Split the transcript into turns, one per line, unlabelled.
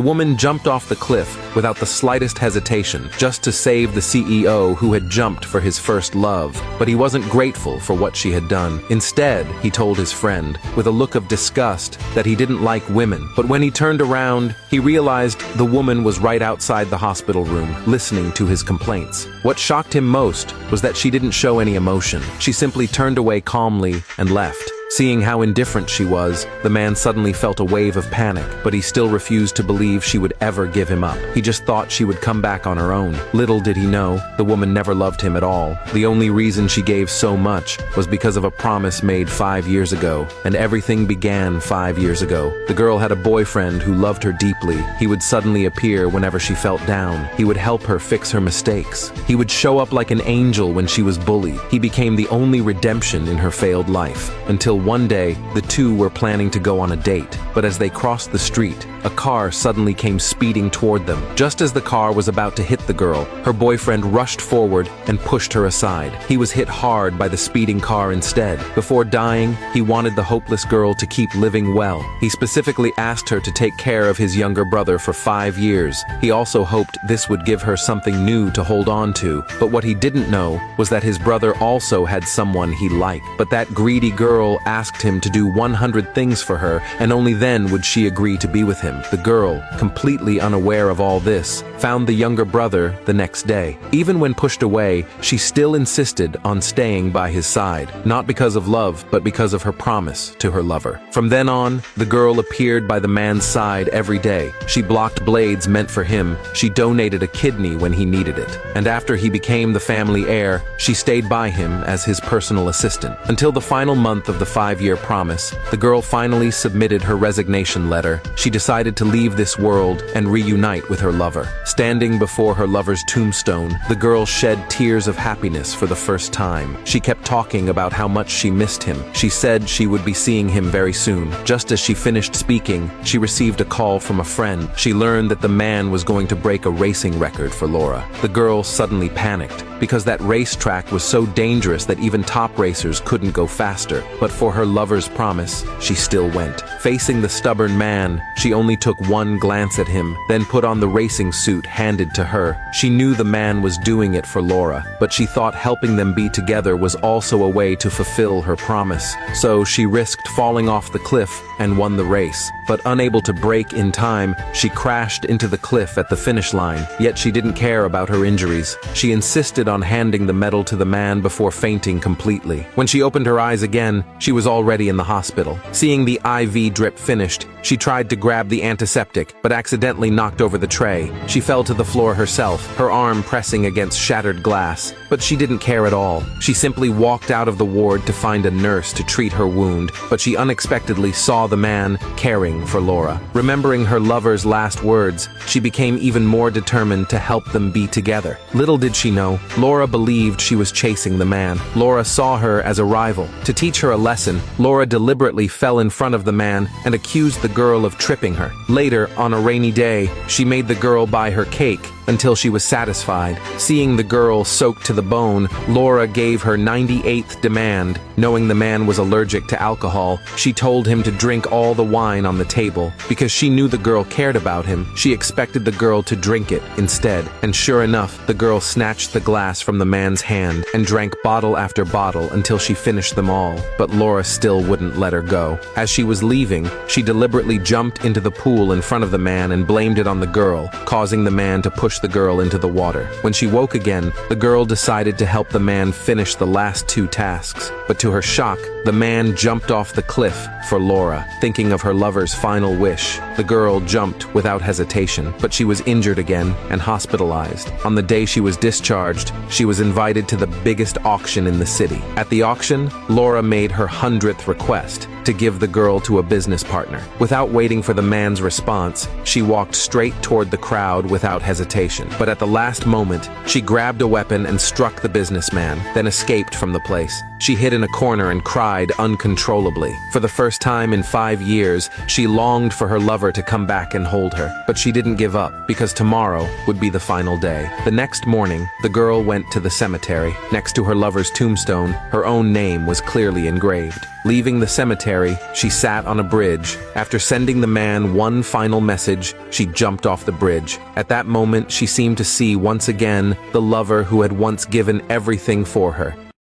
The woman jumped off the cliff without the slightest hesitation, just to save the CEO who had jumped for his first love. But he wasn't grateful for what she had done. Instead, he told his friend, with a look of disgust, that he didn't like women. But when he turned around, he realized the woman was right outside the hospital room, listening to his complaints. What shocked him most was that she didn't show any emotion. She simply turned away calmly and left. Seeing how indifferent she was, the man suddenly felt a wave of panic, but he still refused to believe she would ever give him up. He just thought she would come back on her own. Little did he know, the woman never loved him at all. The only reason she gave so much was because of a promise made 5 years ago, and everything began 5 years ago. The girl had a boyfriend who loved her deeply. He would suddenly appear whenever she felt down. He would help her fix her mistakes. He would show up like an angel when she was bullied. He became the only redemption in her failed life, until one day, the two were planning to go on a date, but as they crossed the street, a car suddenly came speeding toward them. Just as the car was about to hit the girl, her boyfriend rushed forward and pushed her aside. He was hit hard by the speeding car instead. Before dying, he wanted the hopeless girl to keep living well. He specifically asked her to take care of his younger brother for 5 years. He also hoped this would give her something new to hold on to. But what he didn't know was that his brother also had someone he liked. But that greedy girl asked him to do 100 things for her, and only then would she agree to be with him. The girl, completely unaware of all this, found the younger brother the next day. Even when pushed away, she still insisted on staying by his side, not because of love, but because of her promise to her lover. From then on, the girl appeared by the man's side every day. She blocked blades meant for him. She donated a kidney when he needed it. And after he became the family heir, she stayed by him as his personal assistant. Until the final month of the 5-year promise, the girl finally submitted her resignation letter. She decided to leave this world and reunite with her lover. Standing before her lover's tombstone, the girl shed tears of happiness for the first time. She kept talking about how much she missed him. She said she would be seeing him very soon. Just as she finished speaking, she received a call from a friend. She learned that the man was going to break a racing record for Laura. The girl suddenly panicked, because that racetrack was so dangerous that even top racers couldn't go faster. But for her lover's promise, she still went. Facing the stubborn man, she only took one glance at him, then put on the racing suit handed to her. She knew the man was doing it for Laura, but she thought helping them be together was also a way to fulfill her promise. So she risked falling off the cliff and won the race. But unable to brake in time, she crashed into the cliff at the finish line. Yet she didn't care about her injuries. She insisted on handing the medal to the man before fainting completely. When she opened her eyes again, she was already in the hospital. Seeing the IV drip finished, she tried to grab the antiseptic, but accidentally knocked over the tray. She fell to the floor herself, her arm pressing against shattered glass. But she didn't care at all. She simply walked out of the ward to find a nurse to treat her wound, but she unexpectedly saw the man caring for Laura. Remembering her lover's last words, she became even more determined to help them be together. Little did she know, Laura believed she was chasing the man. Laura saw her as a rival. To teach her a lesson, Laura deliberately fell in front of the man and accused the girl of tripping her. Later, on a rainy day, she made the girl buy her cake until she was satisfied. Seeing the girl soaked to the bone, Laura gave her 98th demand. Knowing the man was allergic to alcohol, she told him to drink all the wine on the table. Because she knew the girl cared about him, she expected the girl to drink it instead. And sure enough, the girl snatched the glass from the man's hand and drank bottle after bottle until she finished them all. But Laura still wouldn't let her go. As she was leaving, she deliberately jumped into the pool in front of the man and blamed it on the girl, causing the man to push the girl into the water. When she woke again, the girl decided to help the man finish the last 2 tasks. But to her shock, the man jumped off the cliff for Laura. Thinking of her lover's final wish, the girl jumped without hesitation, but she was injured again and hospitalized. On the day she was discharged, she was invited to the biggest auction in the city. At the auction, Laura made her 100th request to give the girl to a business partner. Without waiting for the man's response, she walked straight toward the crowd without hesitation. But at the last moment, she grabbed a weapon and struck the businessman, then escaped from the place. She hid in a corner and cried uncontrollably. For the first time in 5 years, she longed for her lover to come back and hold her. But she didn't give up, because tomorrow would be the final day. The next morning, the girl went to the cemetery. Next to her lover's tombstone, her own name was clearly engraved. Leaving the cemetery, solitary, she sat on a bridge. After sending the man one final message, she jumped off the bridge. At that moment, she seemed to see once again the lover who had once given everything for her.